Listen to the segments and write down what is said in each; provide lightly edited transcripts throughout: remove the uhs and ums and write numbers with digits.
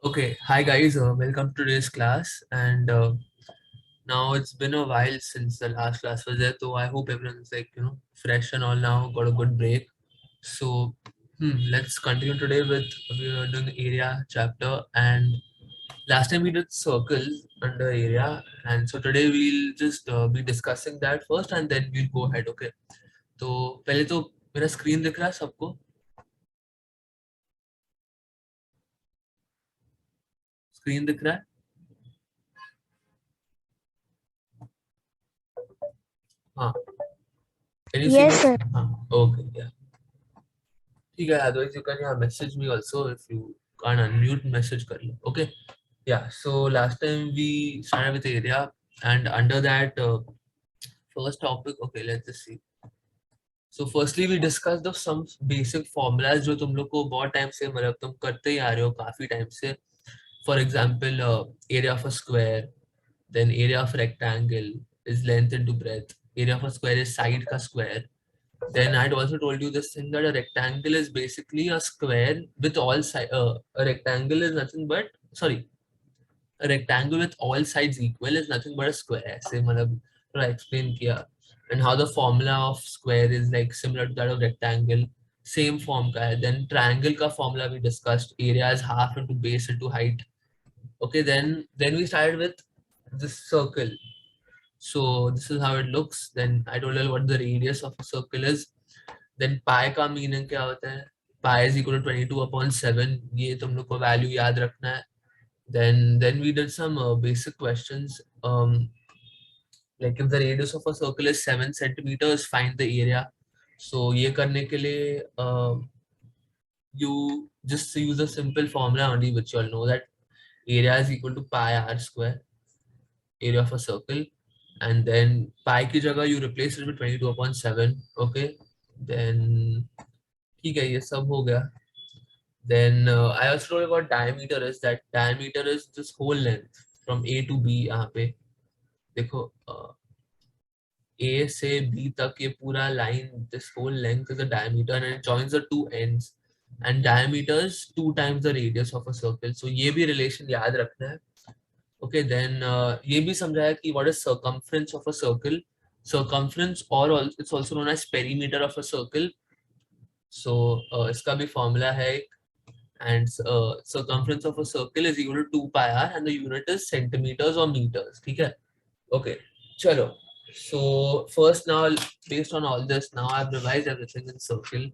Okay, hi guys, welcome to today's class. And now it's been a while since the last class was there, so I hope everyone's fresh and all now, got a good break. So let's continue today with we are doing area chapter, and last time we did circles under area, and so today we'll just be discussing that first, and then we'll go ahead. Okay, तो पहले तो मेरा screen दिख रहा है सबको screen दिख रहा है हाँ can you see Yes, my sir. हाँ okay yeah ठीक है otherwise you can message me also if you can't unmute message कर लो okay yeah so last time we started with area and under that first topic okay let's just see so firstly we discussed of some basic formulas जो तुम लोग को बहुत time से मतलब तुम करते ही आ रहे हो काफी टाइम से for example area of a square then area of rectangle is length into breadth area of a square is side का square. Then I'd also told you this thing that a rectangle is basically a square with all sides. A rectangle is nothing but sorry, a rectangle with all sides equal is nothing but a square. ऐसे मतलब थोड़ा explain किया. And how the formula of square is like similar to that of rectangle. Same form का है. Then triangle का formula we discussed. Area is half into base into height. Okay, then we started with this circle. So this is how it looks. Then I told you what the radius of a circle is. Then pi का meaning क्या होता है pi is equal to 22/7 ये तुम लोग को value याद रखना है then we did some basic questions like if the radius of a circle is 7 centimeters find the area so ये करने के लिए you just use a simple formula only which you all know that area is equal to pi r square area of a circle and then pi की जगह you replace it with 22/7 okay then ठीक है ये सब हो गया. Then I also know about diameter is that diameter is this whole length from A to B यहाँ पे देखो A से B तक ये पूरा line this whole length is the diameter and it joins the two ends and diameter is 2 times the radius of a circle so ये भी relation याद रखना है. Okay then ये भी समझाया कि what is circumference of a circle circumference or it's also known as perimeter of a circle so इसका भी formula है and circumference of a circle is equal to 2 pi r and the unit is centimeters or meters ठीक है okay चलो so first now based on all this now I've revised everything in circle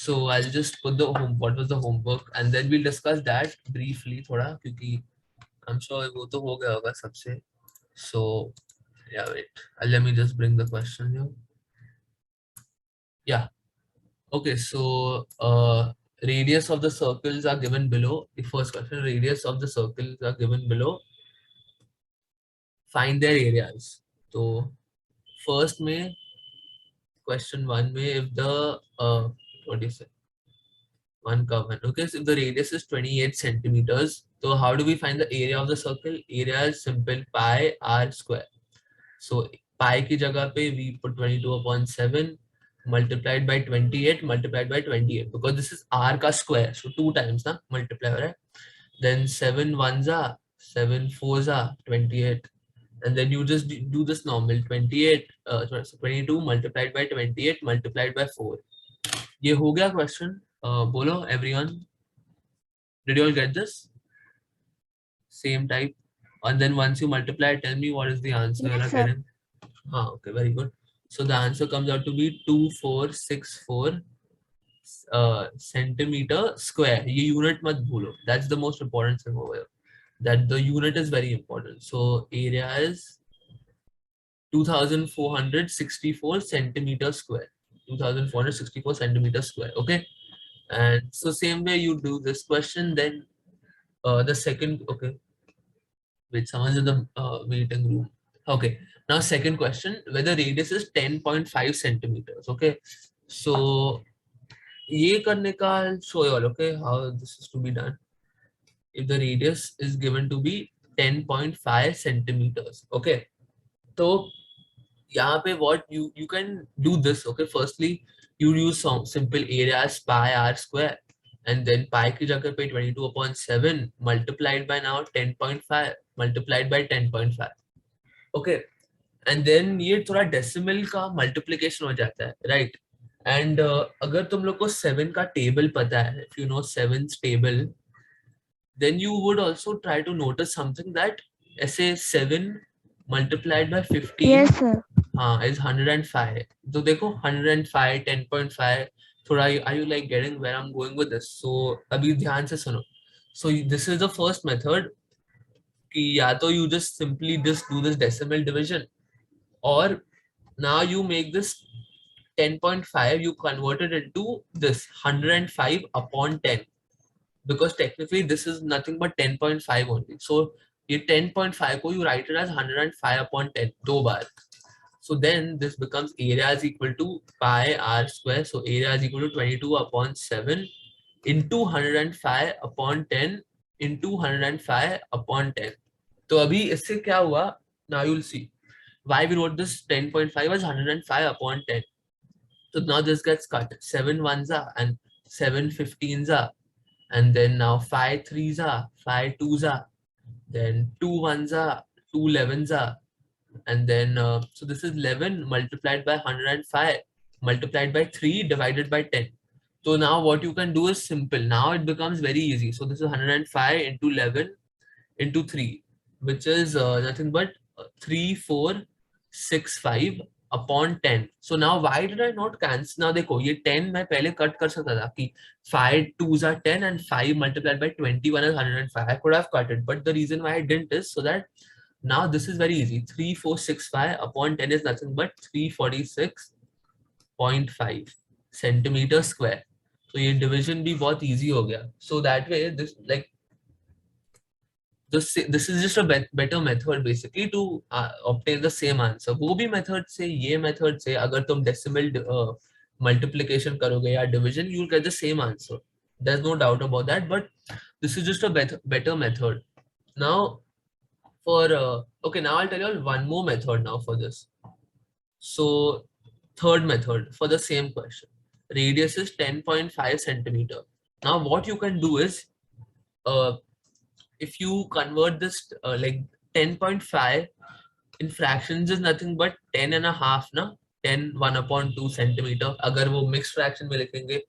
so I'll just put the home what was the homework and then we'll discuss that briefly थोड़ा क्योंकि I'm sure वो तो हो गया होगा सबसे so yeah wait let me just bring the question here yeah okay so radius of the circles are given below. The first question, radius of the circles are given below. Find their areas. So first में question one में if the what do you say one cover okay so if the radius is 28 centimeters so how do we find the area of the circle? Area is simple pi r square. So pi की जगह पे we put 22/7 multiplied by 28 multiplied by 28 because this is r का square so 2 times ना multiply हो रहा है. Then 7 ones are 7 fours are 28 and then you just do this normal 28 so 22 multiplied by 28 multiplied by 4 ये हो गया question बोलो everyone did you all get this same type and then once you multiply tell me what is the answer you Yes, are sir. getting okay very good so the answer comes out to be 2464 centimeter square ये unit मत भूलो that's the most important thing over here that the unit is very important so area is 2464 centimeter square 2464 centimeter square okay and so same way you do this question then the second okay wait someone's in the meeting room okay now second question whether radius is 10.5 centimeters okay so ये करने का I'll show you all okay how this is to be done if the radius is given to be 10.5 centimeters okay तो यहाँ पे what you can do this okay firstly you use some simple area as pi r square and then pi की जगह पे 22/7 multiplied by now 10.5 multiplied by 10.5. okay, and then ये थोड़ा decimal का multiplication हो जाता है, राइट? एंड अगर तुम लोग को 7 का टेबल पता है, if you know 7's table, then you would also try to notice something that ऐसे 7 multiplied by 15 Yes, sir. हाँ is 105. तो देखो 105 10.5 थोड़ा, are you like getting where I'm going with this? So अभी ध्यान से सुनो. So this is the first method कि या तो you just simply just do this decimal division, or now you make this 10.5, you convert it into this 105 upon 10, because technically this is nothing but 10.5 only. So ये 10.5 को you write it as 105 upon 10 दो बार. So then this becomes area is equal to pi r square. So area is equal to 22/7 into 105 upon 10 into 105 upon 10. तो अभी इससे क्या हुआ? Now you'll see why we wrote this 10.5 as 105 upon 10. So now this gets cut. 7 ones are and 7 15s are. And then now 5 threes are, 5 twos are. Then 2 ones are, 2 11s are. And then, so this is 11 multiplied by 105 multiplied by 3 divided by 10. So now what you can do is simple. Now it becomes very easy. So this is 105 into 11 into 3, which is nothing but 3465 upon 10. So now why did I not cancel? Now देखो ये 10 मैं पहले cut कर सकता था कि 5 2s are 10 and 5 multiplied by 21 is 105. I could have cut it, but the reason why I didn't is so that now this is very easy. 3465 upon 10 is nothing but 346.5 centimeter square. So ये division भी बहुत easy हो गया. So that way this like this is just a better method basically to obtain the same answer. वो भी method से ये method से अगर तुम decimal multiplication करोगे या division, you'll get the same answer. There's no doubt about that. But this is just a better method. Now for okay, now I'll tell you all one more method now for this. So third method for the same question. Radius is 10.5 centimeter. Now what you can do is if you convert this like 10.5 in fractions is nothing but 10 and a half na, 10 1/2 centimeter अगर वो mixed fraction में लिखेंगे.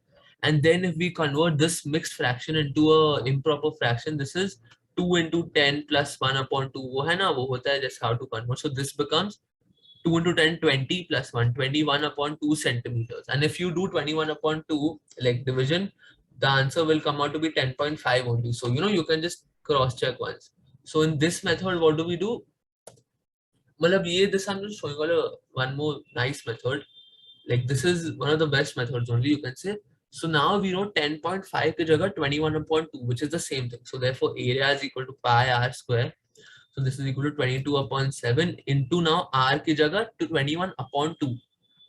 And then if we convert this mixed fraction into a improper fraction, this is 2 into 10 plus 1/2 वो है ना, वो होता है just how to convert. So this becomes 2 into 10 20 plus 1 21/2 centimeters. And if you do 21/2 like division, the answer will come out to be 10.5 only. So you know you can just cross check once. So in this method what do we do? मतलब ये this I'm just showing you one more nice method. Like this is one of the best methods only you can say. So now we know 10.5 की जगह 21/2, which is the same thing. So therefore area is equal to pi r square. So this is equal to 22/7 into now r की जगह to 21/2.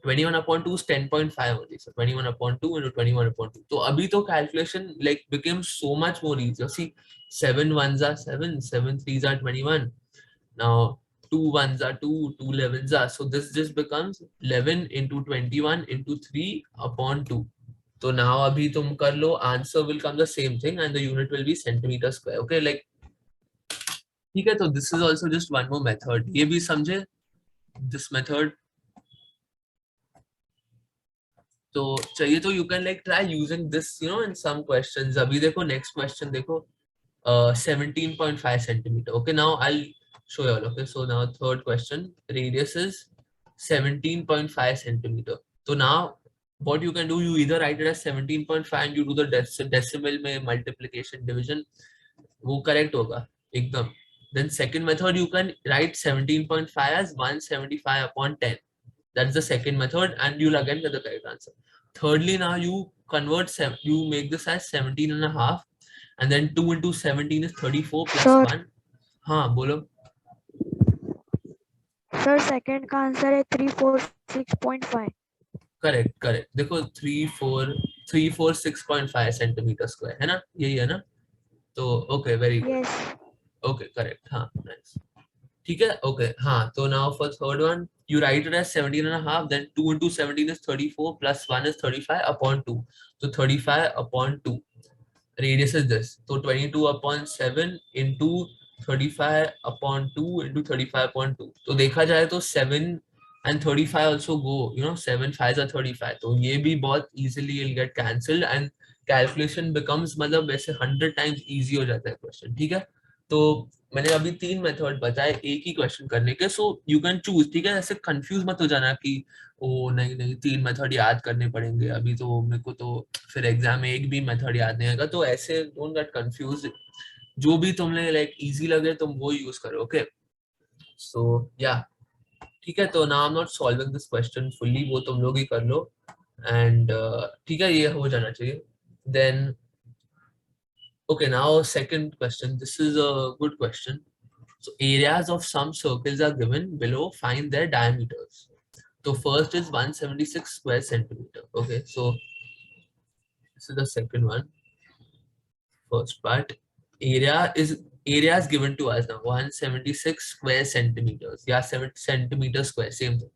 21/2 is 10.5 only. So 21/2 into 21/2. So अभी तो calculation like became so much more easier. See, 7 ones are 7, 7 threes are 21. Now 2 ones are 2, 2 11s are. So this just becomes 11 into 21 into 3/2. So now अभी तुम कर लो, answer will come the same thing and the unit will be centimeter square. Okay, like ठीक है. तो this is also just one more method. ये भी समझे this method. तो चाहिए तो you can like try using this, you know, in some questions. अभी देखो next question देखो 17.5 centimeter. Okay, now I'll show you all. Okay, so now third question, radius is 17.5 centimeter. So now what you can do, you either write it as 17.5 and you do the decimal में multiplication division, वो correct होगा एकदम. Then second method you can write 17.5 as 175/10. That's the second method and you'll again get the correct answer. Thirdly, now you convert you make this as 17.5 and then 2 into 17 is 34 plus Sir. 1. हाँ बोलो. Sir, second का answer है 346.5. Correct. देखो 346.5 centimetre square है ना, यही है ना. तो okay very good. Yes. Okay correct. हाँ नाइस. ठीक है. ओके हाँ. तो now for third one you write it as 17.5, then 2 into 17 is 34 plus 1 is 35/2. So 35/2. radius is this. So 22 upon 7 into 35 upon 2 into 35 upon 2. तो देखा जाए तो 7 and 35 also go, 7 5s are 35. तो ये भी बहुत easily will get cancelled and calculation becomes मतलब वैसे 100 times easy हो जाता है question. ठीक है, तो मैंने अभी 3 मेथड बताए एक ही क्वेश्चन करने के, सो यू कैन चूज. ठीक है, ऐसे कंफ्यूज मत हो जाना कि ओ नहीं नहीं 3 मेथड याद करने पड़ेंगे अभी, तो मेरे को तो फिर एग्जाम में एक भी मेथड याद नहीं आएगा. तो ऐसे डोंट गेट कंफ्यूज, जो भी तुमने लाइक इजी लगे तुम वो यूज करो. ओके, सो या ठीक है, तो now I am not solving this question fully, वो तुम लोग ही कर लो. एंड ठीक है, ये हो जाना चाहिए. Then okay, now second question, this is a good question. So areas of some circles are given below, find their diameters. So first is 176 square centimeter. Okay, so this is the second one. First part, area is given to us now 176 square centimeters. Yeah, 7 centimeters square, same thing.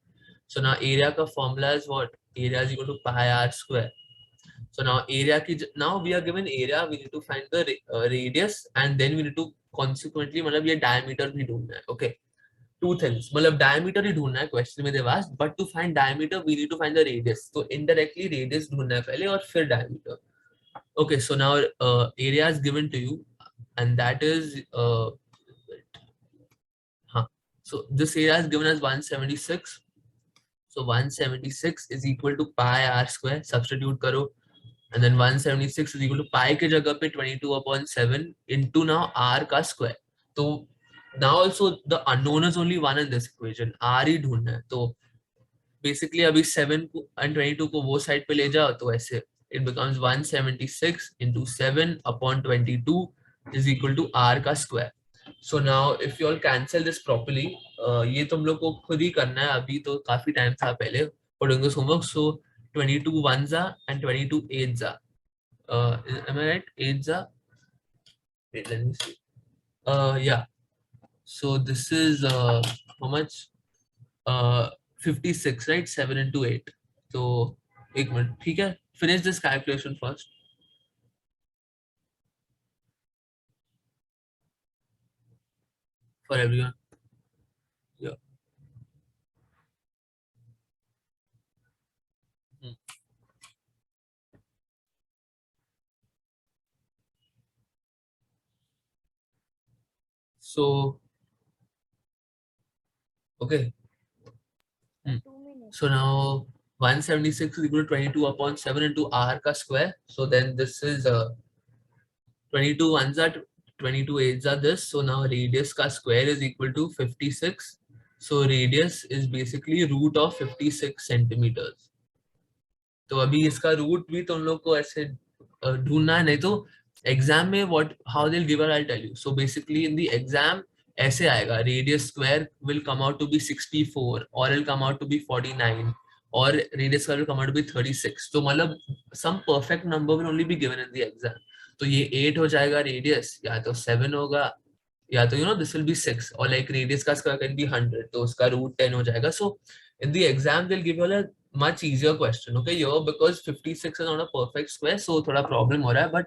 So now area ka formula is what? Area is equal to pi r square. So now area ki now we are given area, we need to find the radius and then we need to consequently मतलब ये diameter भी ढूंढना है. Okay, two things, मतलब diameter ही ढूंढना है question में they've asked, but to find diameter we need to find the radius. तो indirectly radius ढूंढना है पहले और फिर diameter. Okay, so now area is given to you and that is huh. So this area is given as 176. So 176 is equal to pi r square. Substitute करो. And then 176 is equal to pi के जगह पे 22 upon 7 into now r का square. तो now also the unknown is only one in this equation, r ही ढूंढना है. तो basically अभी 7 को and 22 को वो साइड पे ले जाओ तो ऐसे it becomes 176 into 7 upon 22 is equal to r का square. So now if you all cancel this properly, ये तुम लोग को खुद ही करना है, अभी तो काफी टाइम था पहले for doing this homework. So 22 ones are and 22 eights are. Am I right? Eights are. Wait, let me see. Yeah. So this is how much? 56, right? 7 into 8. So, एक मिनट, ठीक है? Finish this calculation first. For everyone. Yeah. Hmm. So, okay. So now 176 is equal to 22 upon 7 into r ka square. So then this is 22 ones are 22 eights are this. So now radius ka square is equal to 56. So radius is basically root of 56 centimeters. तो अभी इसका root भी तुम लोग को ऐसे ढूंढना है, नहीं तो एग्जाम में what how they give I tell you. So basically in the exam ऐसे आएगा, radius square will come out to be 64 और will come out to be 49 और radius square will come out to be 36. तो मतलब some perfect number will only be given in the exam. तो ये 8 हो जाएगा रेडियस, या तो 7 होगा, या तो दिस विल बी 6, और लाइक रेडियस का स्क्वायर कैन बी 100 तो उसका रूट 10 हो जाएगा. सो in the exam they'll give you a much easier question. Okay, here because 56 is not a perfect square, so थोड़ा problem हो रहा है, but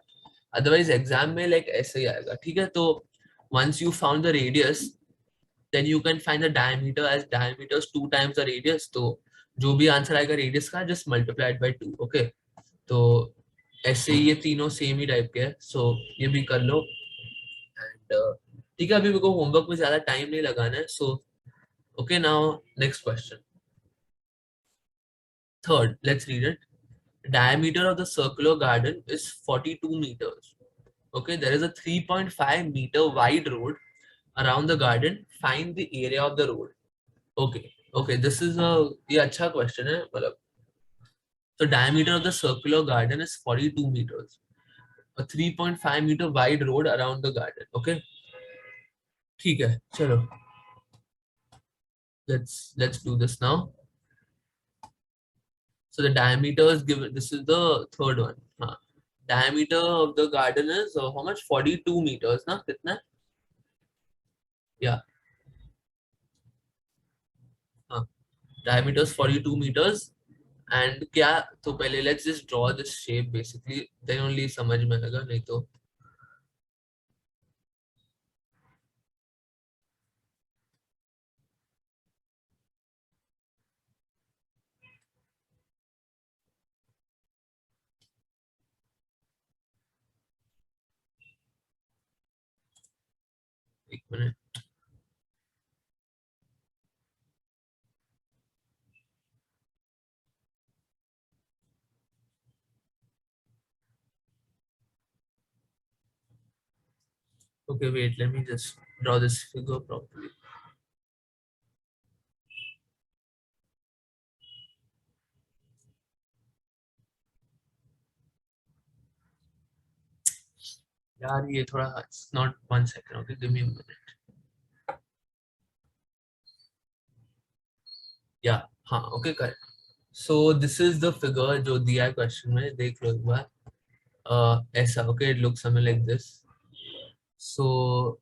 otherwise exam में like ऐसे ही आएगा. ठीक है, तो once you found the radius then you can find the diameter as diameter is 2 times the radius. तो जो भी आंसर आएगा रेडियस का just multiply it by 2. Okay, तो ऐसे ये तीनों सेम ही टाइप के हैं, so ये भी कर लो. एंड ठीक है, अभी मेरे को होमवर्क में ज्यादा टाइम नहीं लगाना है. सो okay, now next question. Third, let's read it. Diameter of the circular garden is 42 meters. Okay, there is a 3.5 meter wide road around the garden. Find the area of the road. Okay, okay, this is a ये अच्छा question है मतलब. So diameter of the circular garden is 42 meters. A 3.5 meter wide road around the garden. Okay, ठीक है, चलो. Let's do this now. So the diameter is given. This is the third one. हाँ. Diameter of the garden is how much? 42 meters. ना कितना? Yeah. हाँ. Diameter is 42 meters and क्या तो पहले let's just draw this shape basically, then only समझ में आएगा, नहीं तो एक minute. Okay, wait, let me just draw this figure properly. यार ये थोड़ा, it's not 1 second, okay, give me a minute. Yeah, हाँ, okay, correct. So this is the figure जो दिया है क्वेश्चन में, देख लो एक बार. ऐसा, okay, it looks something like this. So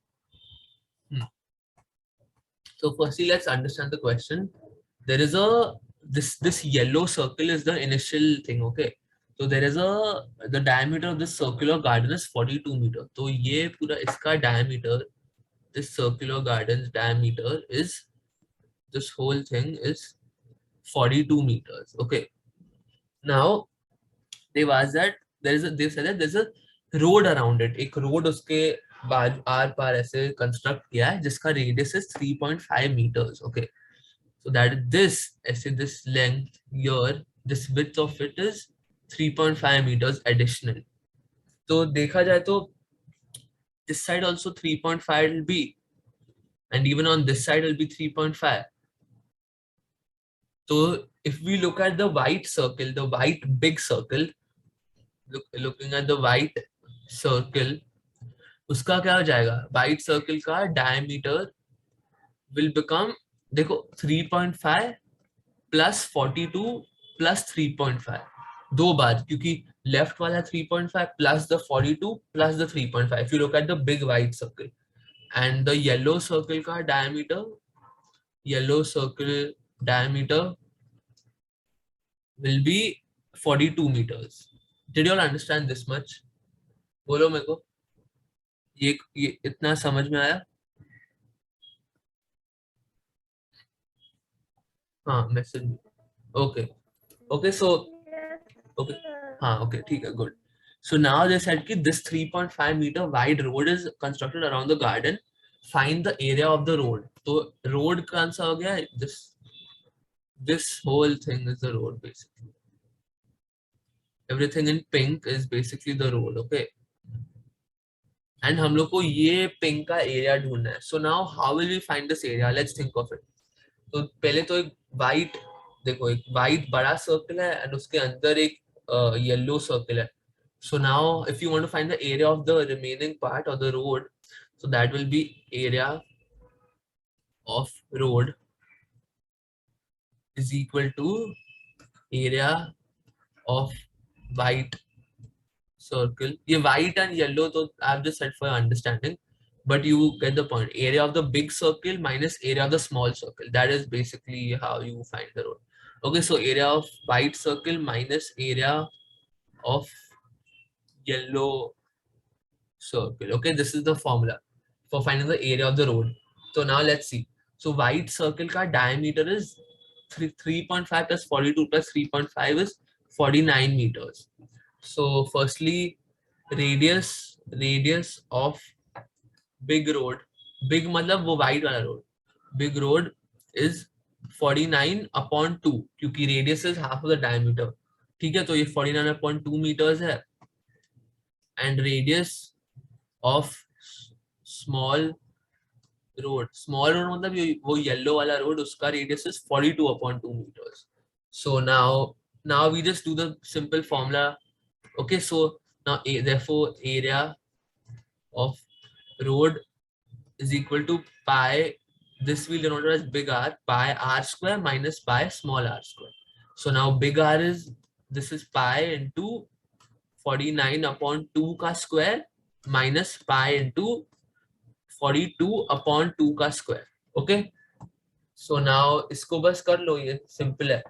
so firstly let's understand the question. There is a, this yellow circle is the initial thing, okay. So there is a, the diameter of this circular garden is 42 meter. तो ये पूरा इसका diameter, this circular garden's diameter is, this whole thing is 42 meters, okay. Now they've asked that there is a, they said that there's a road around it, एक road उसके बाद are पार ऐसे construct किया है जिसका radius is 3.5 meters, okay. So that this, ऐसे this length here, this width of it is 3.5 meters additional. तो देखा जाए तो this side also 3.5 will be, and even on this side will be 3.5. So if we look at the white circle, the white big circle, looking at the white circle, उसका क्या हो जाएगा, white circle का diameter will become, देखो 3.5 plus 42 plus 3.5, दो बार, क्योंकि left वाला 3.5 plus the 42 plus the 3.5. If you look at the big white circle, and the yellow circle का diameter, yellow circle diameter will be 42 meters. Did you all understand this much? बोलो मेरे को, ये इतना समझ में आया? हाँ, message. Okay okay, so okay, हाँ, ओके, ठीक है, good. So now they said कि this 3.5 meter wide road is constructed around the garden. Find the area of the road. तो road कौन सा हो गया? This whole thing is the road basically. Everything in pink is basically the road, okay. And हम लोग को ये pink का area ढूंढना है. So now how will we find this area? Let's think of it. तो पहले तो एक white, देखो एक white बड़ा circle है and उसके अंदर एक yellow circle है. So now if you want to find the area of the remaining part of the road, so that will be area of road is equal to area of white circle. ये white and yellow तो I've just said for your understanding, but you get the point. Area of the big circle minus area of the small circle. That is basically how you find the road. Okay, so area of white circle minus area of yellow circle. Okay, this is the formula for finding the area of the road. So now let's see. So white circle का diameter is 3.5 plus 42 plus 3.5 is 49 meters. So firstly, radius of big road, big मतलब वो white वाला road, big road is 49 upon 2, क्योंकि radius is half of the diameter. ठीक है, तो ये 49 upon 2 meters है. And radius of small road, मतलब ये वो yellow वाला road, उसका radius is 42 upon 2 meters. So now we just do the simple formula. Okay, so now therefore area of road is equal to pi, this we denote as big R, pi r square minus pi small r square. So now big R is, this is pi into 49 upon 2 का square minus pi into 42 upon 2 का square. Okay, so now इसको बस कर लो, ये simple है.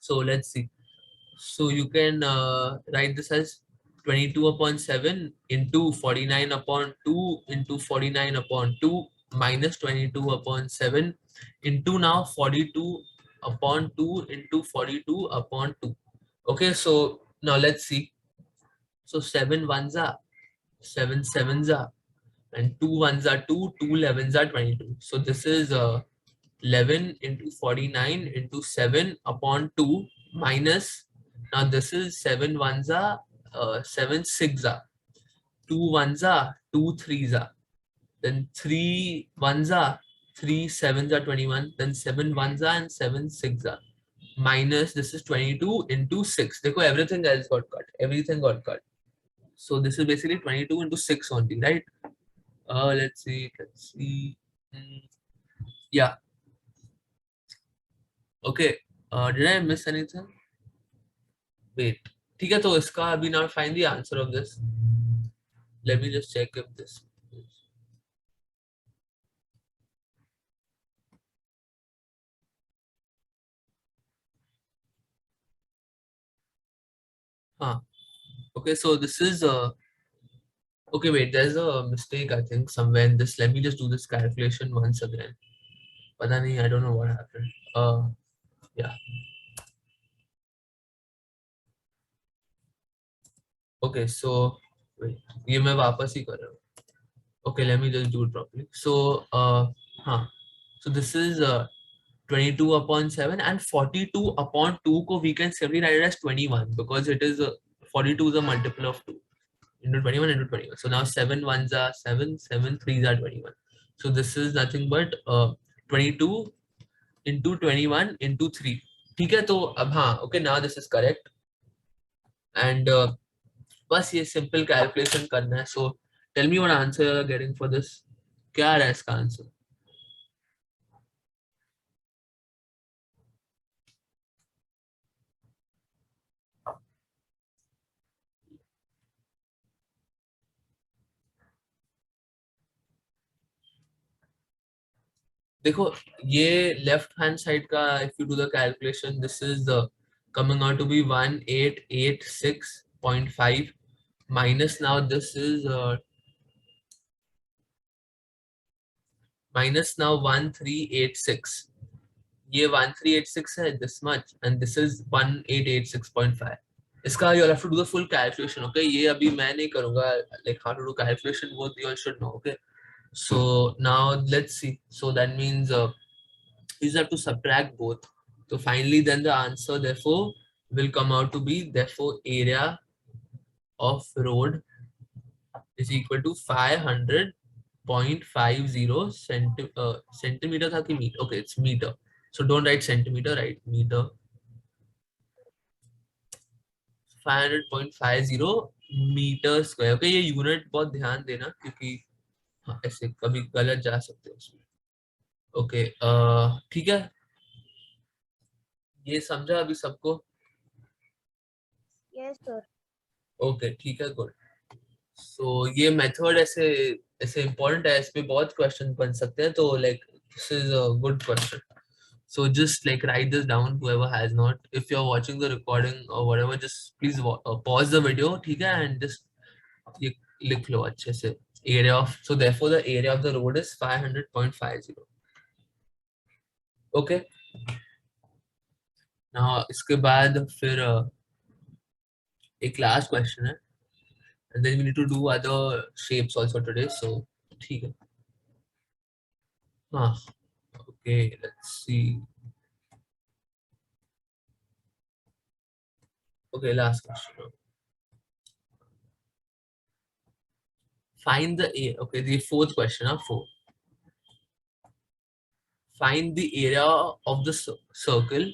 So let's see. So you can write this as 22 upon 7 into 49 upon 2 into 49 upon 2 minus 22 upon 7 into now 42 upon 2 into 42 upon 2. Okay, so now let's see. So 7 ones are 7 sevens are, and 2 ones are 2, 2 elevens are 22. So this is 11 into 49 into 7 upon 2 minus, now this is 7 ones are 7 six are, 2 ones are 2 threes are, then 3 ones are 3 sevens are 21, then 7 ones are and 7 six are, minus this is 22 into 6. Dekho, everything else got cut, everything got cut. So this is basically 22 into 6 only, right? Let's see. Mm, yeah, okay. Did I miss anything? Wait. ठीक है, तो इसका अभी now find the answer of this. Let me just check if this. Huh. Okay, so this is okay, wait, there's a mistake I think somewhere in this. Let me just do this calculation once again. पता नहीं, I don't know what happened. Yeah. Okay, so wait, ये मैं वापस ही कर रहा हूँ. Okay, let me just do it properly. So huh. So this is 22 upon 7 and 42 upon 2 ko we can simply write it as 21 because it is 42 is a multiple of 2 into 21 into 21. So now 7 ones are 7, 7 threes are 21. So this is nothing but 22 into 21 into 3. ठीक है, तो अब हाँ, okay, now this is correct. And बस ये simple calculation करना है. So tell me what answer you are getting for this. क्या आ रहा है इसका आंसर? देखो, ये लेफ्ट हैंड साइड का if you do the calculation, this is coming out to be 1886.5 minus now this is minus now 1386. ये 1386 है this much and this is 1886.5. इसका you'll have to do the full calculation. Okay, ये अभी मैं नहीं करूँगा, like how to do calculation both you all should know. Okay, so now let's see. So that means you just have to subtract both. So finally then the answer therefore will come out to be, therefore area of road is equal to 500.50 centimeter था कि meter? Okay, it's meter. So don't write centimeter, write meter. 500.50 meter square. Okay, ये unit बहुत ध्यान देना क्योंकि हाँ, ऐसे कभी गलत जा सकते हो उसमें. ओके, ठीक है, ये समझा अभी सबको? Yes, sir. ओके, ठीक है, गुड. सो ये मेथड ऐसे ऐसे इम्पोर्टेंट है, इस पे बहुत क्वेश्चन बन सकते हैं, तो like this is a good question. So just like write this down, whoever has not. If you're watching the recording or whatever, just please pause the video, ठीक है, and just ये लिख लो अच्छे से. Area of, so therefore the area of the road is 500.50. Okay. Now इसके बाद फिर एक last question है, and then we need to do other shapes also today. So ठीक है. हाँ. Okay, let's see. Okay, last question. Find the A. Okay, the fourth question. Four. Find the area of the circle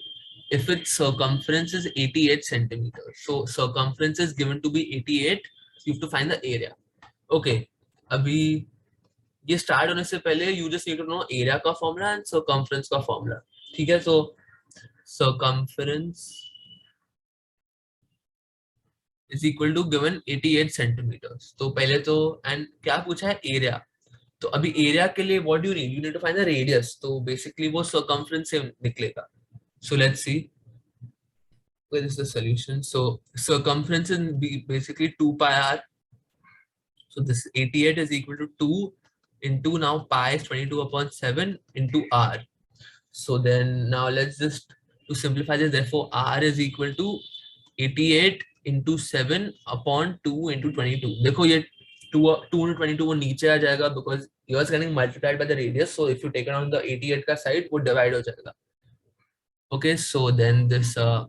if its circumference is 88 centimeters. So circumference is given to be 88. So you have to find the area. Okay. अभी ये start होने से पहले you just need to know area का formula and circumference का formula. ठीक है, so circumference is equal to given 88 centimeters. तो पहले तो and क्या पूछा है area. तो अभी एरिया के लिए what do you need to find the radius. तो बेसिकली वो सर्कम्फ्रेंस से निकलेगा. So let's see. Where is the solution? So circumference is basically 2 pi r. So this 88 is equal to 2 into, now pi is 22 upon 7 into r. So then now let's just, to simplify this, therefore r is equal to 88 into 7 upon 2 into 22. देखो ये 2 into 22 वो नीचे आ जाएगा because yours is getting multiplied by the radius. So if you take it on the 88 का side वो divide हो जाएगा. Okay, so then this uh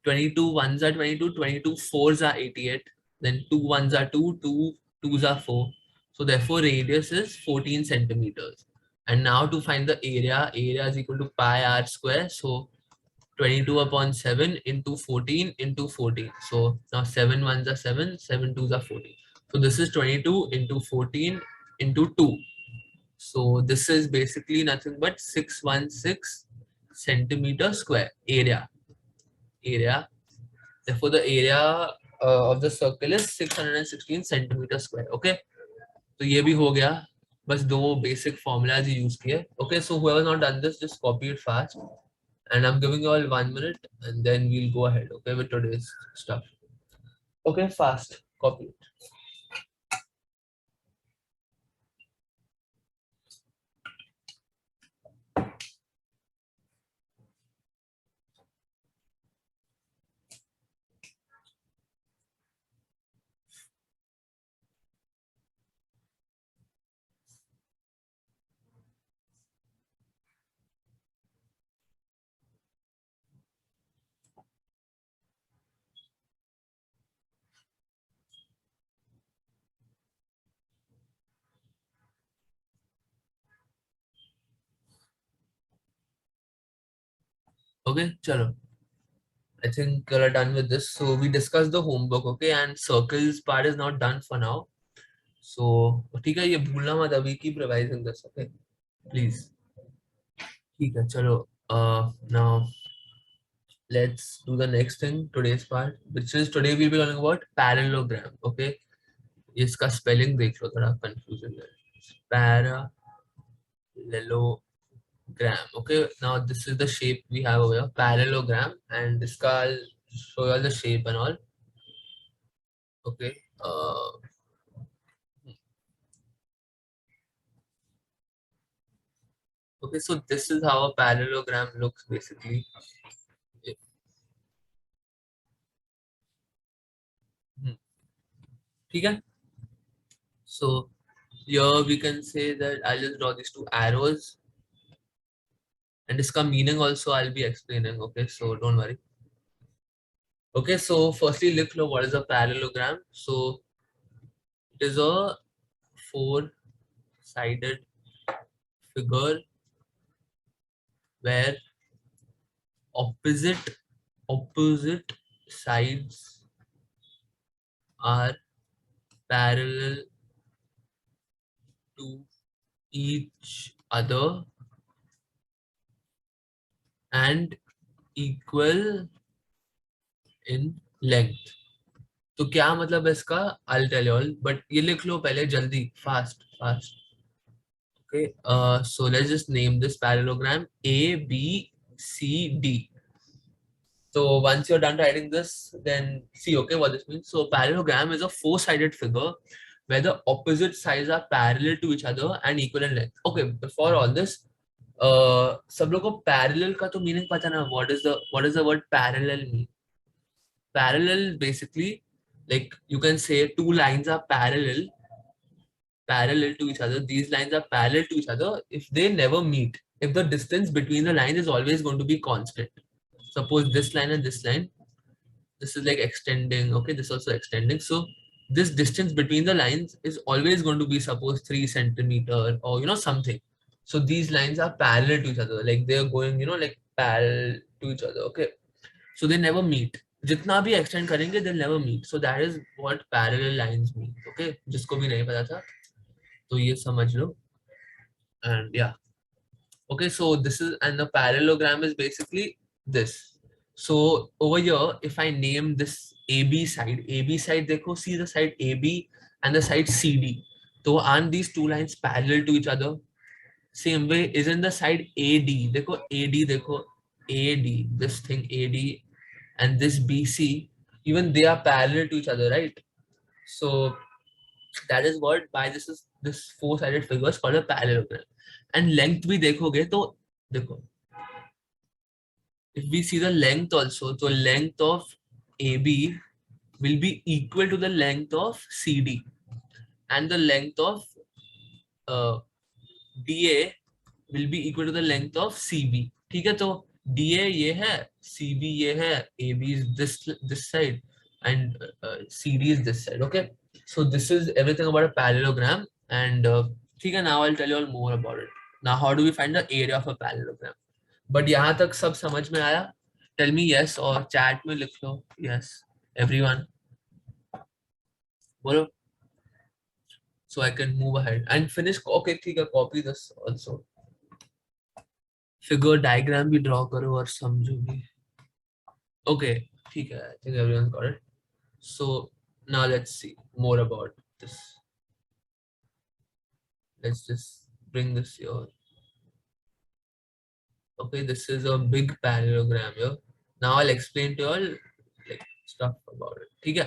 22 ones are 22, 22 fours are 88, then 2 ones are 2, 2 twos are 4. So therefore radius is 14 centimeters. And now to find the area is equal to pi r square. So 22 upon 7 into 14 into 14. So now 7 ones are 7, 7 twos are 14. So this is 22 into 14 into 2. So this is basically nothing but 616 centimeter square area. Therefore, the area of the circle is 616 centimeter square. Okay, तो ये भी हो गया. बस दो basic formulas use किए. Okay, so whoever not done this, just copy it fast. And I'm giving you all 1 minute, and then we'll go ahead. Okay, with today's stuff. Okay, fast copy it. Okay, chalo. I think you're done with this. So we discussed the homework, okay, and circles part is not done for now. So ठीक है, ये भूलना मत अभी, keep revising this, okay, please. ठीक है, चलो. Now let's do the next thing, today's part, which is today we'll be learning about parallelogram. Okay, इसका spelling देख लो, थोड़ा confusion है. Parallelogram. Okay, now this is the shape we have over here, parallelogram, and this I'll show you all the shape and all. Okay, okay, so this is how a parallelogram looks basically. Okay, so here we can say that I'll just draw these two arrows, and this meaning also I'll be explaining. Okay, so don't worry. Okay, so firstly, look what is a parallelogram. So it is a four-sided figure where opposite sides are parallel to each other and equal in length. तो क्या मतलब है इसका? I'll tell you all, but ये लिख लो पहले जल्दी, fast. Okay, so let's just name this parallelogram A, B, C, D. So once you're done writing this, then see, okay, what this means. So parallelogram is a four-sided figure where the opposite sides are parallel to each other and equal in length. Okay, before all this, सब लोग को parallel का तो meaning पता ना? What is the word parallel mean? Parallel basically, like you can say two lines are parallel to each other. These lines are parallel to each other if they never meet. If the distance between the lines is always going to be constant. Suppose this line and this line, this is like extending. Okay, this also extending. So this distance between the lines is always going to be, suppose 3 centimeter or something. So these lines are parallel to each other, like they're going like parallel to each other. Okay, so they never meet. जितना भी extend करेंगे they'll never meet. So that is what parallel lines mean. Okay, जिसको भी नहीं पता था तो ये समझ लो. And yeah, okay, so this is, and the parallelogram is basically this. So over here, if I name this AB side देखो, see the side AB and the side CD. So aren't these two lines parallel to each other? Same way, isn't the side AD, देखो AD देखो, AD, this thing AD and this BC, even they are parallel to each other, right? So that is what by this four-sided figure is called a parallelogram. And length भी देखोगे तो देखो, if we see the length also, so length of AB will be equal to the length of CD, and the length of DA will be equal to the length of CB. ठीक है, तो DA ये है, CB ये है, AB is this side, and CD is this side. Okay, so this is everything about a parallelogram, and ठीक है, now I'll tell you all more about it. Now how do we find the area of a parallelogram? But यहाँ तक सब समझ में आया? Tell me yes, और chat में लिख लो yes, everyone. बोलो, so I can move ahead and finish. Okay, ठीक है, copy this also. Figure diagram भी ड्रॉ करो और समझो भी. ओके ठीक है, I think everyone got it. So now let's see more about this. Let's just bring this here. Okay, this is a big parallelogram here. Now I'll explain to you all like stuff about it. ठीक है,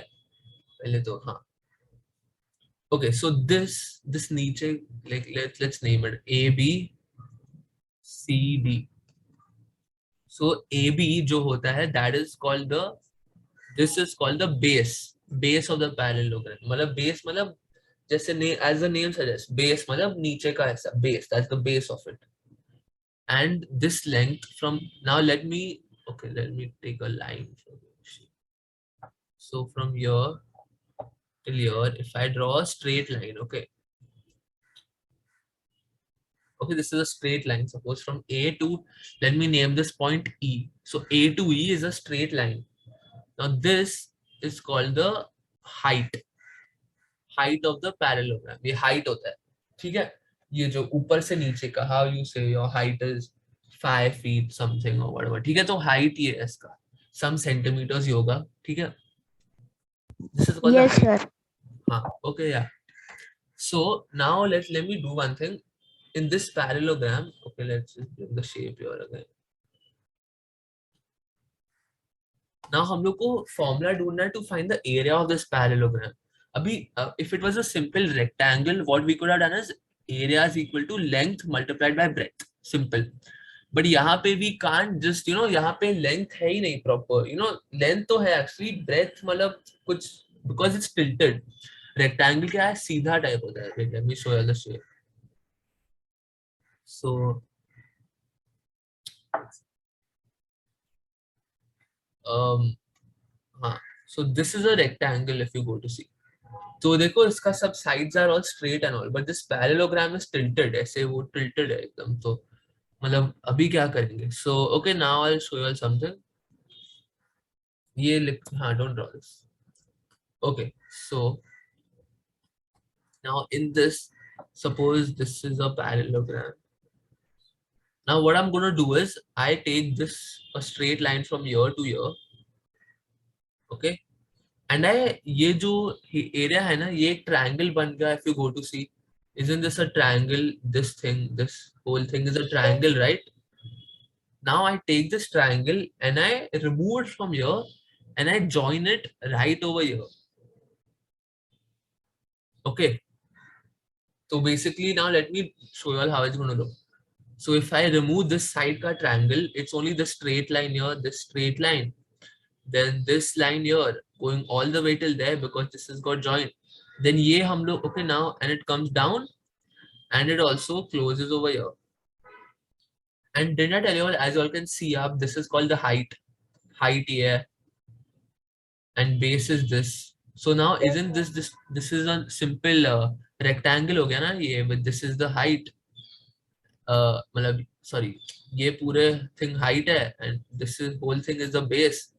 पहले तो हाँ. Okay, so this नीचे like let's name it AB CD. So AB जो होता है that is called the, this is called the base of the parallelogram. मतलब base मतलब जैसे as the name suggests, base मतलब नीचे का ऐसा base, that's the base of it. And this length from, now let me take a line. So from here till here, if I draw a straight line, okay, this is a straight line. Suppose from A to, let me name this point E. So A to E is a straight line. Now this is called the height of the parallelogram. ये height होता है, ठीक है. ये जो ऊपर से नीचे का, how you say your height is 5 feet something or whatever, ठीक है. तो height ये है इसका, some centimeters ही होगा, ठीक है. This is called Yes, the height. sir. हाँ, okay, yeah. So now let me do one thing in this parallelogram. Okay, let's just bring the shape here again. Now हम लोग को formula ढूंढना है to find the area of this parallelogram. अभी if it was a simple rectangle, what we could have done is area is equal to length multiplied by breadth. Simple. But यहाँ पे we can't just, यहाँ पे length है ही नहीं proper. Length तो है actually, breadth मतलब कुछ, because it's tilted. Rectangle क्या है, सीधा type होता है. Wait, let me show you the shape. So हाँ, so this is a rectangle if you go to see. तो देखो इसका सब sides are all straight and all, but this parallelogram is tilted. ऐसे वो tilted है एकदम. तो मतलब अभी क्या करेंगे? So okay, now I'll show you something. ये लिख, हाँ, don't draw this. Okay, so now in this, suppose this is a parallelogram. Now what I'm gonna do is I take this a straight line from here to here. Okay, and ये जो area है ना, ये एक triangle बन गया. If you go to see, isn't this a triangle? This thing, this whole thing is a triangle, right? Now I take this triangle and I remove it from here and I join it right over here. Okay. So basically now let me show you all how it's going to look. So if I remove this side ka triangle, it's only the straight line here, this straight line. Then this line here going all the way till there because this has got joined. Then ye hum log, okay, now, and it comes down and it also closes over here. And did I tell you all, as you all can see up, this is called the height here, and base is this. So now isn't this is a simple rectangle ho gaya na ye, but this is the height. मतलब sorry, ये पूरे thing height है and this is whole thing is the base.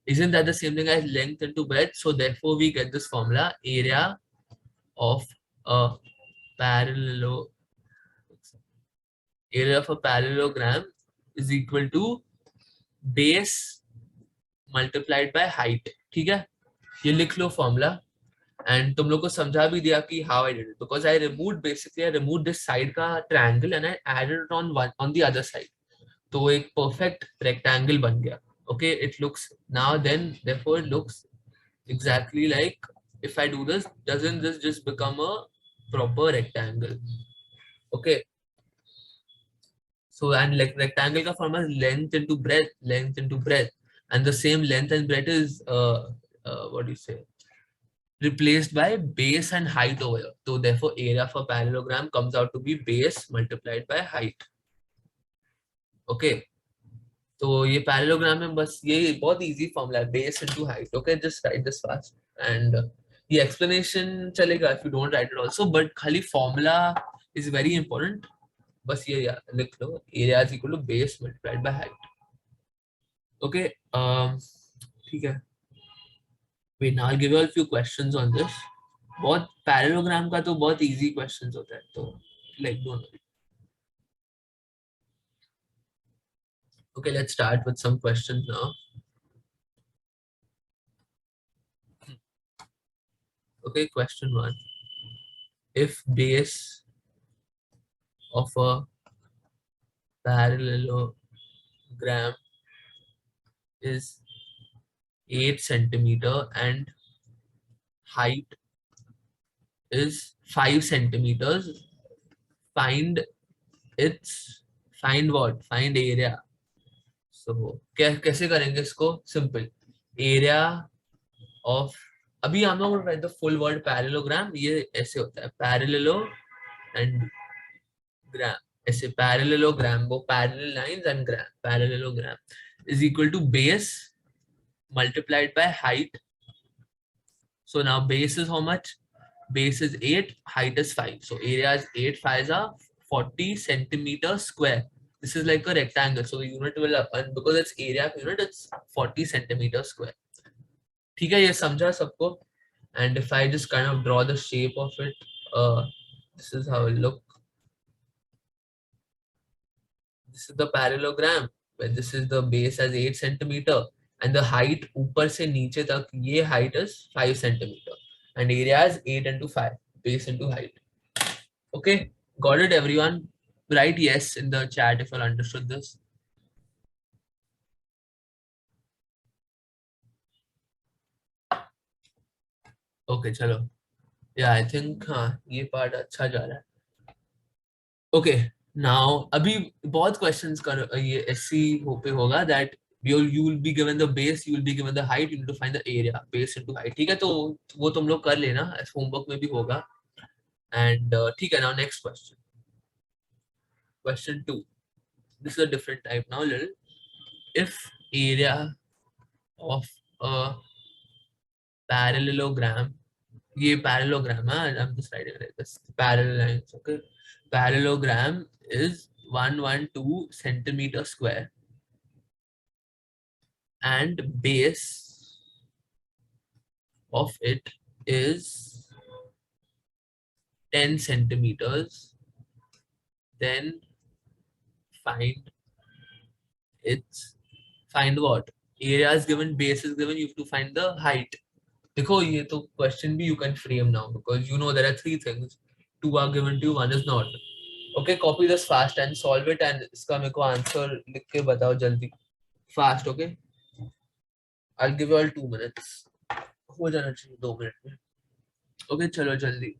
Isn't that the same thing as length into breadth? So therefore we get this formula, area of a parallelogram is equal to base multiplied by height. ठीक है, ये लिख लो formula. And तुम लोग को समझा भी दिया कि how I did it, because I removed this side का triangle and I added it on the other side. तो एक perfect rectangle बन गया. Okay, it looks now then therefore it looks exactly like, if I do this, doesn't this just become a proper rectangle? Okay, so and like rectangle का form is length into breadth, and the same length and breadth is what do you say, replaced by base and height over here. So therefore area for parallelogram comes out to be base multiplied by height. Okay, तो ये parallelogram में बस ये बहुत easy formula है, base into height. Okay, just write this fast and ये explanation चलेगा if you don't write it also, but खाली फॉर्मूला इज वेरी इंपॉर्टेंट. बस ये लिख लो, area is equal to base multiplied by height. Okay, ठीक है. We now give you a few questions on this. बहुत पैरेललोग्राम का तो बहुत इजी क्वेश्चंस होता है, तो like don't worry. Okay, let's start with some questions now. Okay, question 1. If base of a parallelogram is 8 centimeter and height is 5 centimeters, find its, find what? Find area. So कैसे करेंगे इसको? Simple. Area of, अभी हम लोग write the full word parallelogram. ये ऐसे होता है, parallelo and gram. ऐसे parallelogram, वो parallel lines and gram. Parallelogram is equal to base multiplied by height. So now base is how much? Base is 8, height is 5. So area is 8, 5 are 40 centimeters square. This is like a rectangle. So the unit will, and because it's area of unit, it's 40 centimeters square. ठीक है, ये समझा सबको? And if I just kind of draw the shape of it, this is how it look. This is the parallelogram, where this is the base as 8 centimeter and the height ऊपर से नीचे तक ये height is 5 centimeter and area is 8 into 5, base into height. Okay, got it everyone? Write yes in the chat if you understood this. Okay, चलो. Yeah, I think हाँ ये part अच्छा जा रहा है. Okay, now अभी बहुत questions कर ये ऐसी पे होगा that you will be given the base, you will be given the height, you need to find the area, base into height. ठीक है, तो वो तुम लोग कर लेना, homework में भी होगा. And ठीक है, now next question. Question 2. This is a different type now, little. If area of a parallelogram, ये parallelogram है, I'm just writing it like this, parallel lines, okay. Parallelogram is 112 centimeter square and base of it is 10 centimeters, then find its, find what? Area is given, base is given, you have to find the height. देखो ये तो question भी you can frame now because you know there are 3 things. 2 are given to you, 1 is not. Okay, copy this fast and solve it and इसका मेरे को answer लिख के बताओ जल्दी. Fast, okay? I'll give you all 2 minutes. हो जाना चाहिए 2 मिनट में. Okay, चलो जल्दी.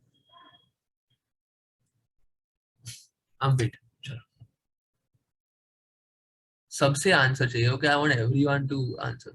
I'm wait. चलो. सबसे आंसर चाहिए. Okay, I want everyone to answer.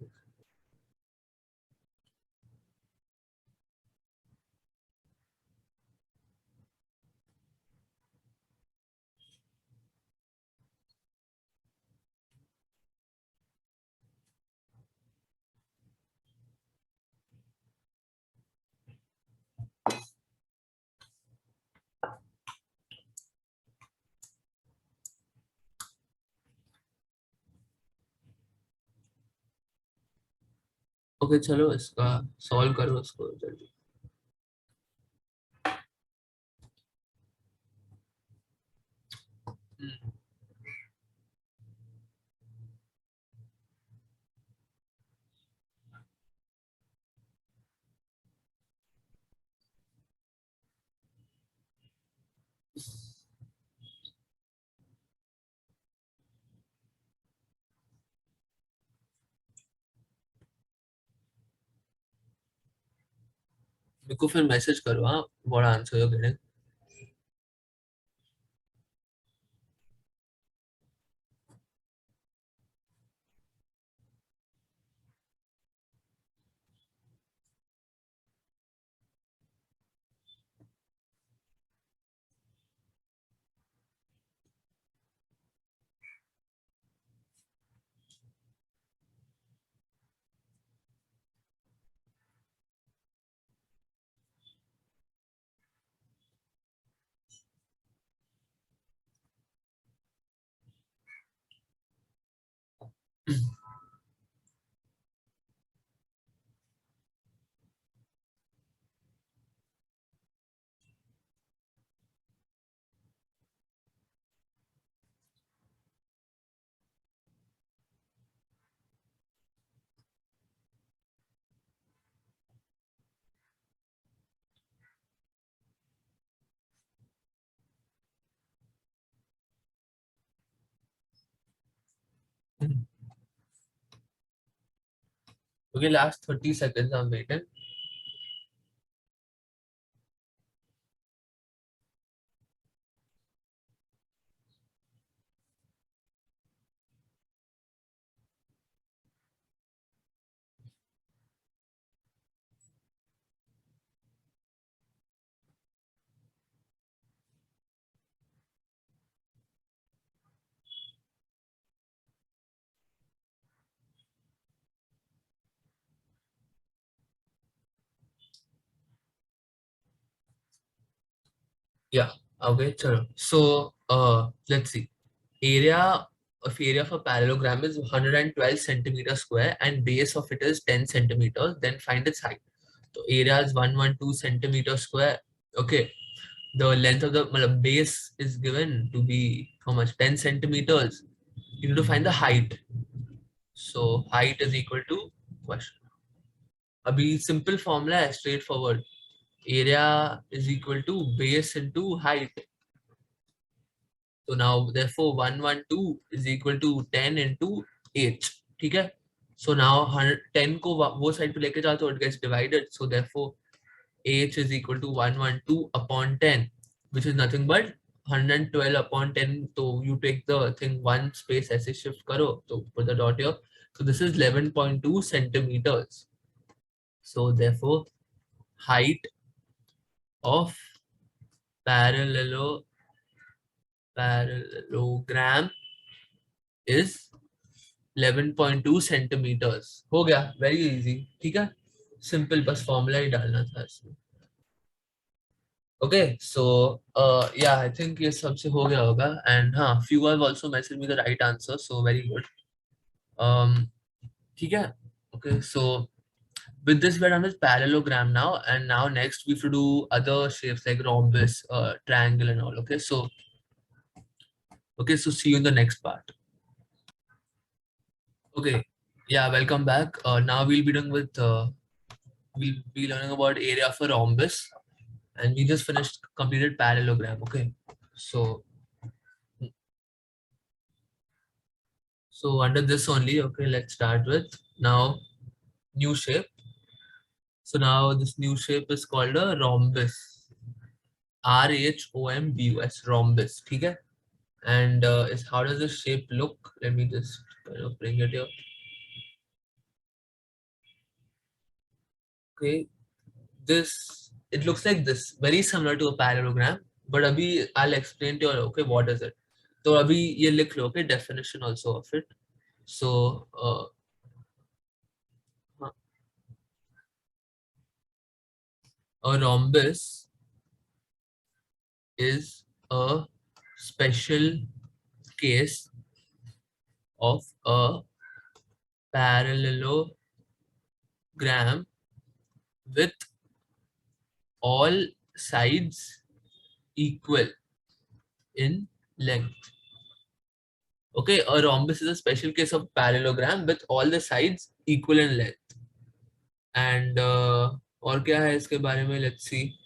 Okay, चलो इसका solve करो इसको जल्दी. मेरे को फिर मैसेज करो, हाँ, what answer you're getting. Okay, last 30 seconds I'm waiting. Yeah, okay, chalo. So, let's see. Area of a parallelogram is 112 centimeter square and base of it is 10 centimeters. Then find its height. So area is 112 centimeter square. Okay. The length of the base is given to be how much? 10 centimeters. You need to find the height. So height is equal to question. अभी simple formula है, straightforward. Area is equal to base into height. So now therefore 112 is equal to 10 into h. ठीक है? So now 10 को वो side पे लेके जाओ तो it gets divided. So therefore h is equal to 112 upon 10, which is nothing but 112 upon 10. So you take the thing one space ऐसे shift करो, so put the dot here. So this is 11.2 centimeters. So therefore height of parallelo parallelogram is 11.2 centimeters. हो गया, very easy. ठीक है, simple, बस formula ही डालना था इसमें. Okay, so yeah, I think ये सबसे हो गया होगा. And हाँ, few have also messaged me the right answer, so very good. ठीक है. Okay, so with this we're done with parallelogram now, and now next we have to do other shapes like rhombus, triangle and all. Okay, so see you in the next part. Okay, yeah, welcome back. Now we'll be doing with we'll be learning about area of a rhombus, and we just finished completed parallelogram. Okay, so under this only. Okay, let's start with now new shape. So now this new shape is called a rhombus. RHOMBUS, rhombus. ठीक है? And is how does this shape look? Let me just kind of bring it here. Okay, this, it looks like this, very similar to a parallelogram. But abhi I'll explain to you. Okay, what is it? So abhi ye likh lo. Okay, definition also of it. So a rhombus is a special case of a parallelogram with all sides equal in length. Okay, a rhombus is a special case of parallelogram with all the sides equal in length. And और क्या है इसके बारे में? Let's see.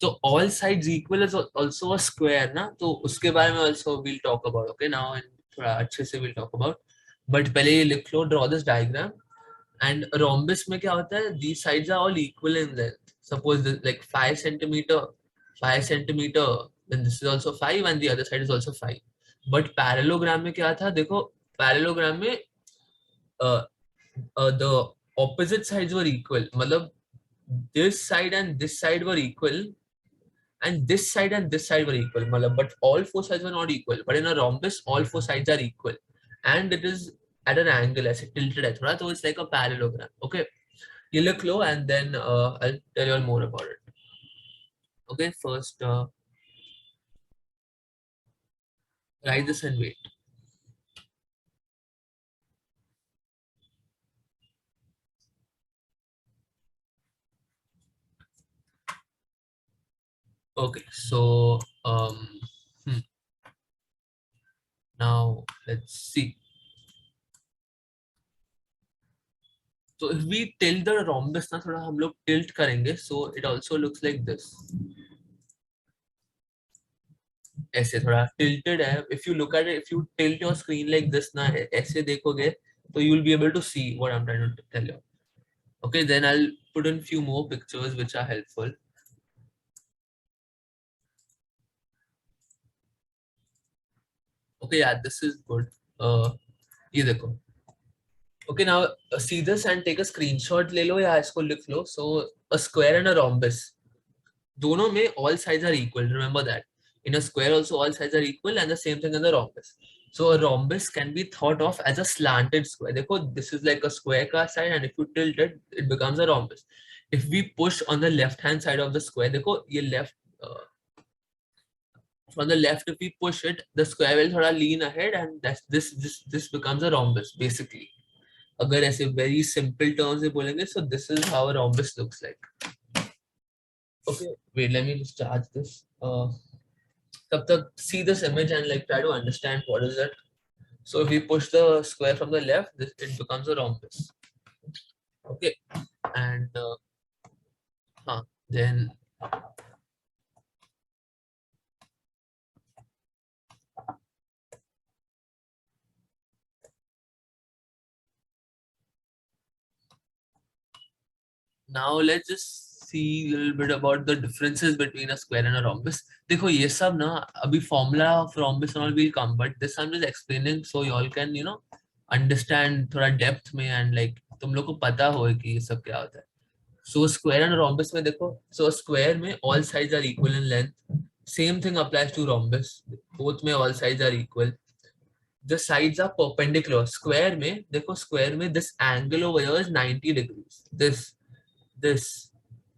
So all sides equal is also a square ना, तो उसके बारे में also we'll talk about. Okay, now and थोड़ा अच्छे से we'll talk about. But पहले ये लिख लो, draw this diagram. And rhombus में क्या होता है? These sides are all equal in length. Suppose this, like 5 centimeter, 5 centimeter, then this is also 5 and the other side is also 5. But parallelogram में क्या था? देखो parallelogram में uh, the opposite sides were equal. मतलब this side and this side were equal, and this side and this side were equal. मतलब but all four sides were not equal. But in a rhombus, all four sides are equal, and it is at an angle ऐसे tilted है थोड़ा, so it's like a parallelogram. Okay, you look low, and then I'll tell you all more about it. Okay, first write this and wait. Okay, so hmm, now let's see. So if we tilt the rhombus ना थोड़ा हम लोग tilt करेंगे, so it also looks like this. ऐसे थोड़ा tilted है. If you look at it, if you tilt your screen like this ना ऐसे देखोगे, तो you will be able to see what I'm trying to tell you. Okay, then I'll put in few more pictures which are helpful. Okay, yeah, this is good. ये देखो. Okay, now see this and take a screenshot ले लो या इसको लिख लो. So a square and a rhombus, दोनों में all sides are equal. Remember that. In a square also all sides are equal, and the same thing in the rhombus. So a rhombus can be thought of as a slanted square. देखो, this is like a square का side, and if you tilt it, it becomes a rhombus. If we push on the left hand side of the square, देखो ये left, from the left, if we push it, the square will थोड़ा lean ahead, and that's this becomes a rhombus basically. अगर ऐसे very simple terms में बोलेंगे, so this is how a rhombus looks like. Okay, wait, let me just charge this. तब तक see this image and like try to understand what is it. So if we push the square from the left, it becomes a rhombus. Okay, and then now let's just see a little bit about the differences between a square and a rhombus. देखो ये सब ना अभी formula of rhombus and all will come, but this I'm just explaining so you all can understand थोड़ा depth में, and like तुम लोग को पता हो कि ये सब क्या होता है. So square and rhombus में देखो, so square में all sides are equal in length. Same thing applies to rhombus. Both में all sides are equal. The sides are perpendicular. Square में देखो, square में this angle over here is 90 degrees. This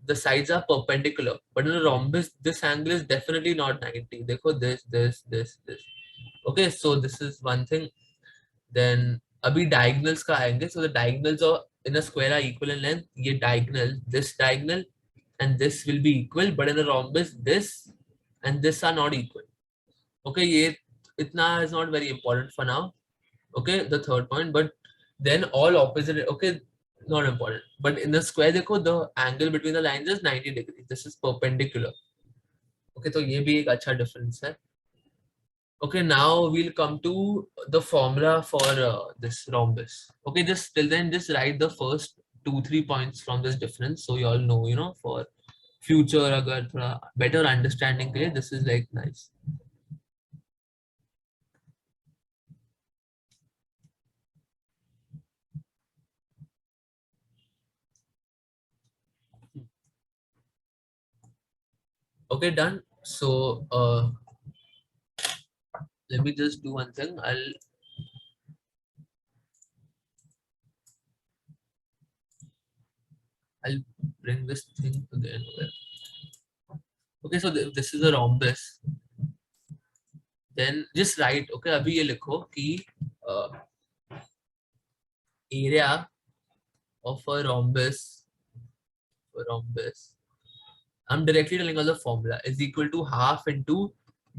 the sides are perpendicular, but in a rhombus this angle is definitely not 90. देखो this. Okay, so this is one thing. Then अभी diagonals का आएंगे. So the diagonals of in a square are equal in length. ये diagonal, this diagonal and this will be equal, but in a rhombus this and this are not equal. Okay, ये itna is not very important for now. Okay, the third point, but then all opposite. Okay, not important. But in the square देखो, the angle between the lines is 90 degrees. This is perpendicular. Okay, तो ये भी एक अच्छा difference है. Okay, now we'll come to the formula for this rhombus. Okay, just till then, just write the first 2-3 points from this difference, so you all know, for future अगर थोड़ा better understanding के लिए, this is like nice. Okay, done. So let me just do one thing. I'll bring this thing again. Okay, so this is a rhombus. Then just write. Okay, अभी ये लिखो कि area of a rhombus. I'm directly telling you the formula is equal to half into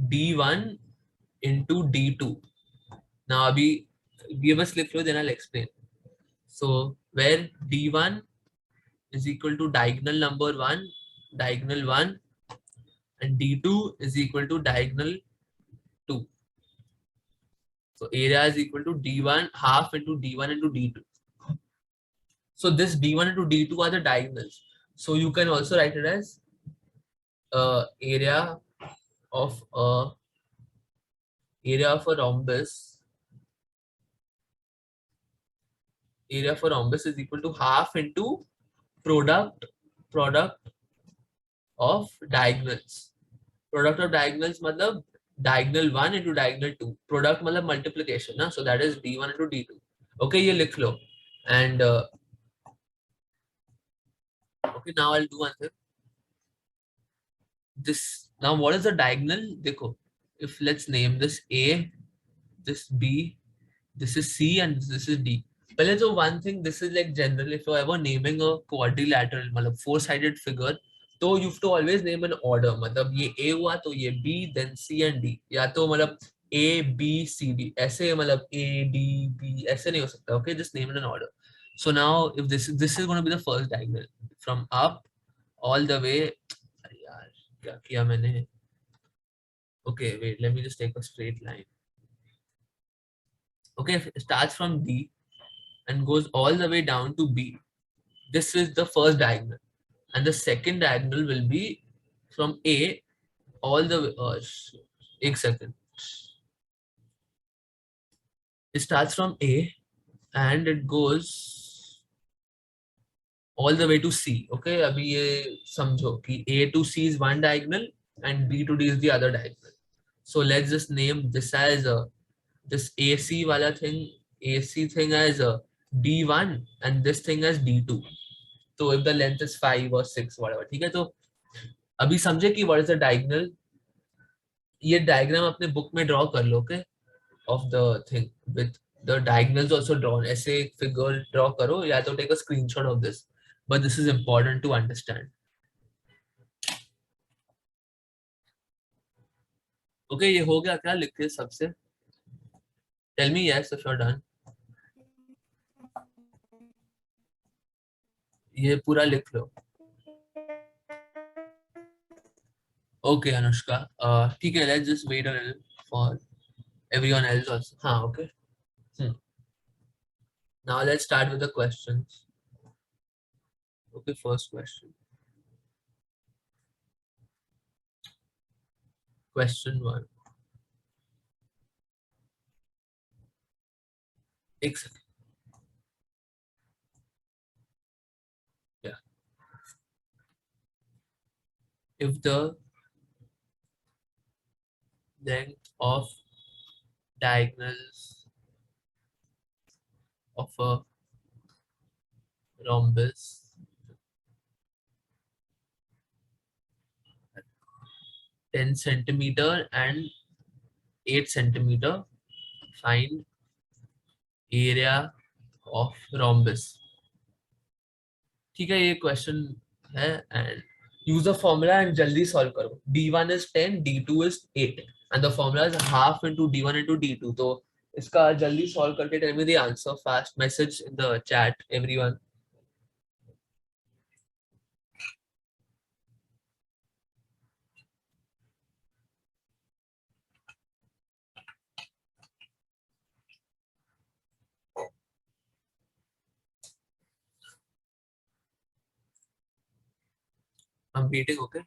d1 into d2. Now, abhi give us click through, then I'll explain. So where d1 is equal to diagonal number 1, diagonal 1, and d2 is equal to diagonal 2. So area is equal to d1 half into d1 into d2. So this D1 into D2 are the diagonals. So you can also write it as area of a rhombus. Area for rhombus is equal to half into product of diagonals. Product of diagonals मतलब diagonal 1 into diagonal 2. Product मतलब multiplication ना, so that is D1 into D2. Okay, ये लिख लो. And okay, now I'll do one thing. This now what is the diagonal? देखो, if let's name this A, this B, this is C, and this is D. पहले तो one thing, this is like general. If you're ever naming a quadrilateral, मतलब four-sided figure, तो you have to always name an order. मतलब ये A हुआ तो ये B, then C and D. या तो मतलब A B C D ऐसे, मतलब A D B ऐसे नहीं हो सकता. Okay, just name it in order. So now if this is going to be the first diagonal from up all the way. अरे यार क्या किया मैंने? Okay, wait. Let me just take a straight line. Okay, if it starts from D and goes all the way down to B. This is the first diagonal, and the second diagonal will be from A all the way. One second. It starts from A and it goes all the way to C. Okay, अभी ये समझो कि A to C is one diagonal and B to D is the other diagonal. So let's just name this as this AC wala thing, AC thing as D1 and this thing as D2. So if the length is 5 or 6 whatever, ठीक है? तो अभी समझे कि what is the diagonal. ये diagram अपने book में draw कर लो, okay, of the thing with the diagonals also drawn. ऐसे एक फिगर ड्रॉ करो या तो take a screenshot of this, but this is important to understand. Okay, ये हो गया क्या लिख के सबसे? Tell me yes if you are done. ये पूरा लिख लो. ओके अनुष्का, ठीक है, let's just wait a little for everyone else also. हाँ, okay. Now let's start with the questions. Okay, first question. Question 1. एक सेकंड. या, if the length of diagonals of a rhombus 10 centimeter and 8 centimeter, find area of rhombus. ठीक है, ये question है and use a formula and जल्दी solve करो. d1 is 10, d2 is 8 and the formula is half into d1 into d2. तो इसका जल्दी solve करके tell me the answer fast. Message in the chat everyone. I'm waiting, okay?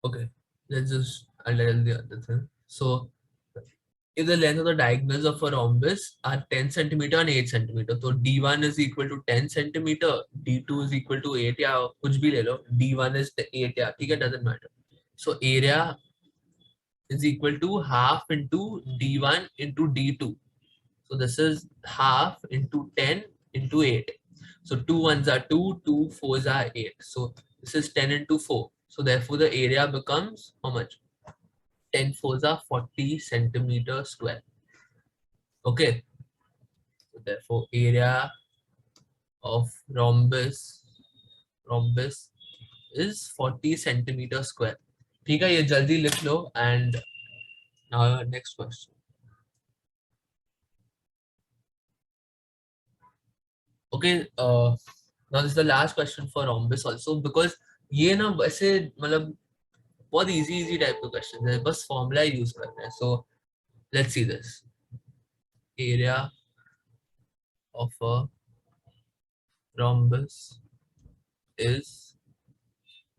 Okay, let's just underline the other thing. So, if the length of the diagonals of a rhombus are 10 centimeter and 8 centimeter, so d1 is equal to 10 centimeter, d2 is equal to 8 या कुछ भी ले लो, d1 is 8 या ठीक है, doesn't matter. So area is equal to half into d1 into d2. So this is half into 10 into 8. So 2 ones are 2, 2 fours are 8. So this is 10 into 4. So therefore the area becomes how much? 10 fours are 40 centimeter square. Okay. So therefore area of rhombus is 40 centimeter square. ठीक है, ये जल्दी लिख लो. And Now next question. Okay, now this is the last question for rhombus also, because ये ना वैसे मतलब बहुत easy type of question है, बस formula use करना है. So let's see this. Area of a rhombus is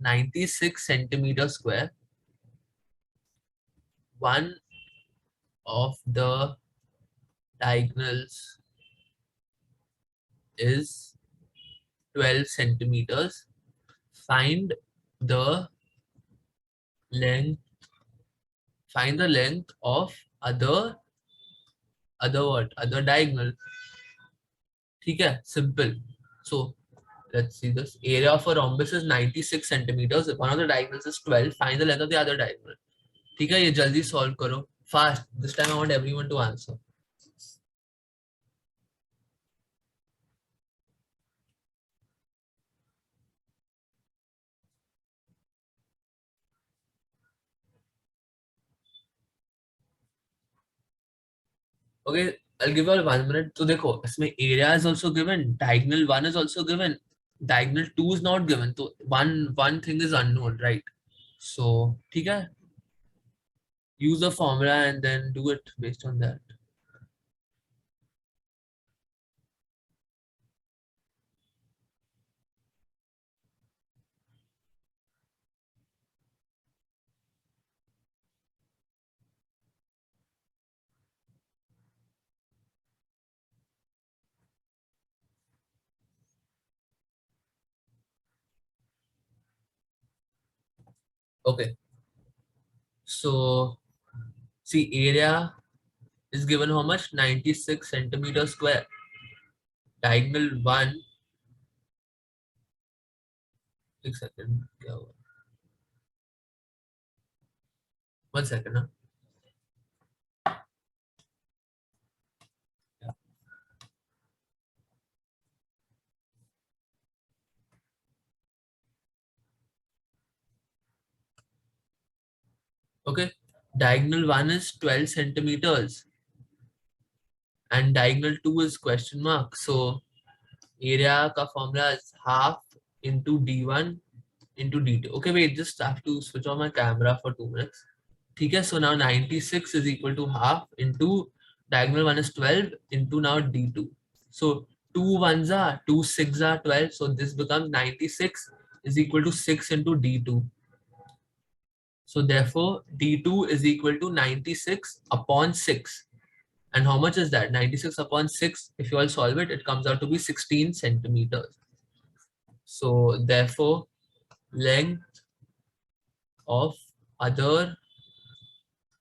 96 centimeter square. One of the diagonals is 12 centimeters. Find the length. Find the length of other what? Other diagonal. ठीक है? Simple. So let's see this. Area of a rhombus is 96 centimeters. If one of the diagonals is 12, find the length of the other diagonal. ठीक है? ये जल्दी solve करो. Fast. This time I want everyone to answer. Okay, I'll give you all 1 minute. So देखो, इसमें area is also given, diagonal 1 is also given, diagonal 2 is not given. So one thing is unknown, right? So ठीक है, use the formula and then do it based on that. Okay, so see, area is given how much? 96 centimeter square. Diagonal 1, 1 second, क्या हुआ? 1 second, huh? Yeah. Okay, diagonal 1 is 12 centimeters and diagonal 2 is question mark. So area का formula is half into d1 into d2. Okay, wait, just have to switch on my camera for 2 minutes. ठीक है, so now 96 is equal to half into diagonal 1 is 12 into now d2. So 2 ones are 2 6 are 12. So this becomes 96 is equal to 6 into d2. So therefore d2 is equal to 96 upon 6. And how much is that? 96 upon 6, if you all solve it, it comes out to be 16 centimeters. So therefore, length of other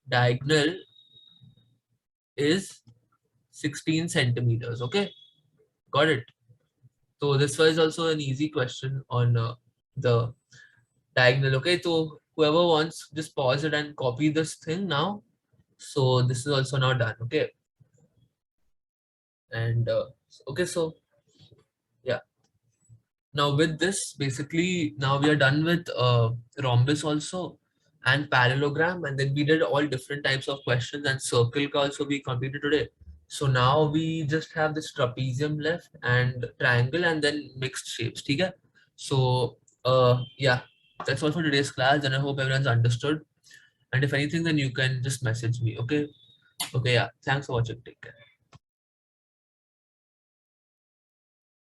diagonal is 16 centimeters. Okay, got it. So this was also an easy question on the diagonal. Okay, so whoever wants, just pause it and copy this thing now. So this is also now done. Okay, and okay, so yeah. Now with this, basically now we are done with rhombus also and parallelogram, and then we did all different types of questions, and circle ka also we completed today. So now we just have this trapezium left and triangle and then mixed shapes. Okay? So yeah, that's all for today's class, and I hope everyone's understood. And if anything, then you can just message me. Okay. Okay. Yeah. Thanks for watching. Take care.